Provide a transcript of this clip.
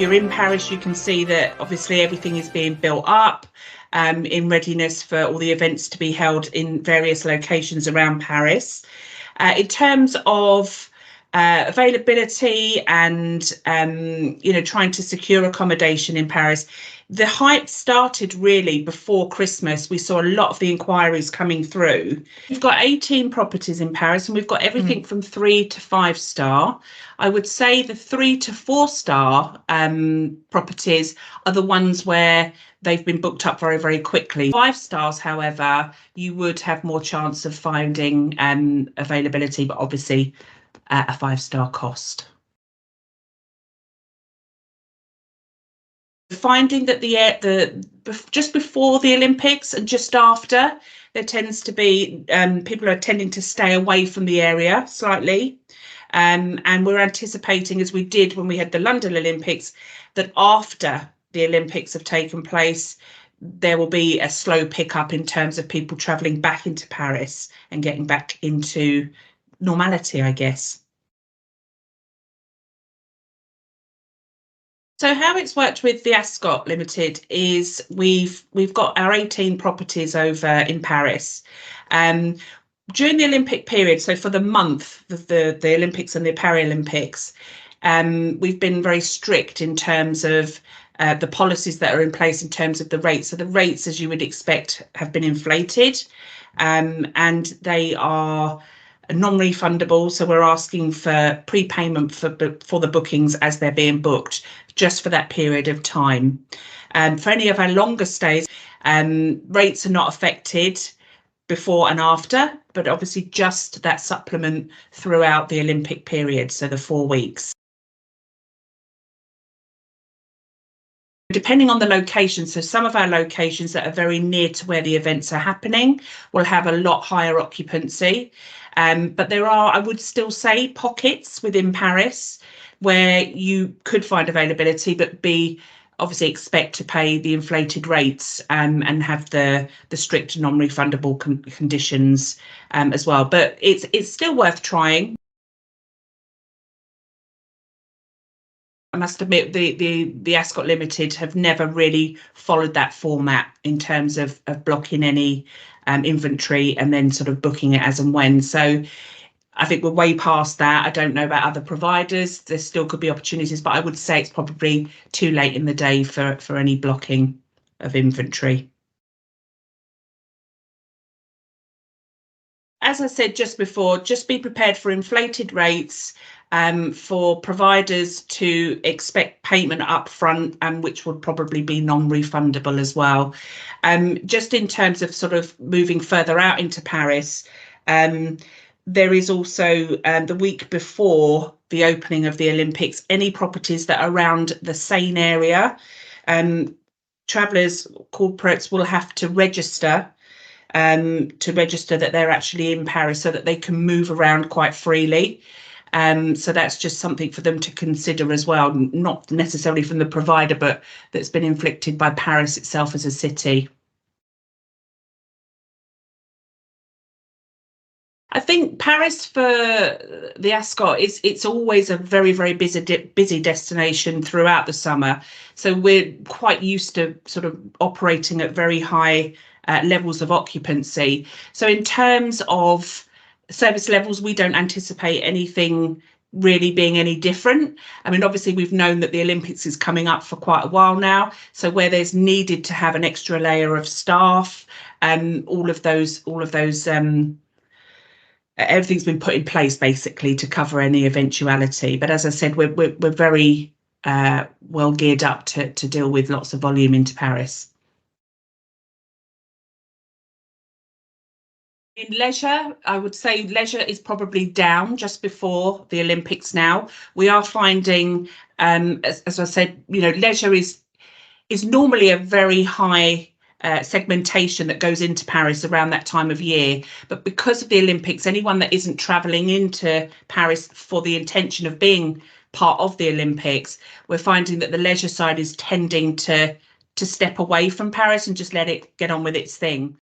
you're in Paris, you can see that obviously everything is being built up in readiness for all the events to be held in various locations around Paris. In terms of availability and trying to secure accommodation in Paris, the hype started really before Christmas. We saw a lot of the inquiries coming through. We've got 18 properties in Paris, and we've got everything from 3 to 5 star. I would say the 3 to 4 star properties are the ones where they've been booked up very, very quickly. 5 stars, however, you would have more chance of finding availability, but obviously at a 5-star cost. Finding that just before the Olympics and just after, there tends to be people are tending to stay away from the area slightly, and we're anticipating, as we did when we had the London Olympics, that after the Olympics have taken place, there will be a slow pickup in terms of people travelling back into Paris and getting back into normality, I guess. So how it's worked with the Ascott Limited is we've got our 18 properties over in Paris. During the Olympic period, so for the month of the Olympics and the Paralympics, we've been very strict in terms of the policies that are in place in terms of the rates. So the rates, as you would expect, have been inflated, and they are non-refundable, so we're asking for prepayment for the bookings as they're being booked, just for that period of time. For any of our longer stays, rates are not affected before and after, but obviously just that supplement throughout the Olympic period, so the 4 weeks. Depending on the location, so some of our locations that are very near to where the events are happening will have a lot higher occupancy. But there are, I would still say, pockets within Paris where you could find availability, but obviously expect to pay the inflated rates and have the strict non-refundable conditions as well. But it's still worth trying. I must admit, the Ascott Limited have never really followed that format in terms of blocking any inventory and then sort of booking it as and when. So I think we're way past that. I don't know about other providers. There still could be opportunities, but I would say it's probably too late in the day for any blocking of inventory. As I said just before, just be prepared for inflated rates, for providers to expect payment up front, and which would probably be non-refundable as well. Just in terms of sort of moving further out into Paris, there is also the week before the opening of the Olympics, any properties that are around the Seine area, travellers, corporates will have to register that they're actually in Paris so that they can move around quite freely. So that's just something for them to consider as well, not necessarily from the provider, but that's been inflicted by Paris itself as a city. I think Paris for the Ascot it's always a very, very busy destination throughout the summer. So we're quite used to sort of operating at very high levels of occupancy. So in terms of service levels, we don't anticipate anything really being any different. I mean, obviously we've known that the Olympics is coming up for quite a while now, so where there's needed to have an extra layer of staff, all of those everything's been put in place basically to cover any eventuality. But as I said, we're very well geared up to deal with lots of volume into Paris. In leisure, I would say leisure is probably down just before the Olympics now. We are finding, as I said, leisure is normally a very high segmentation that goes into Paris around that time of year. But because of the Olympics, anyone that isn't travelling into Paris for the intention of being part of the Olympics, we're finding that the leisure side is tending to step away from Paris and just let it get on with its thing.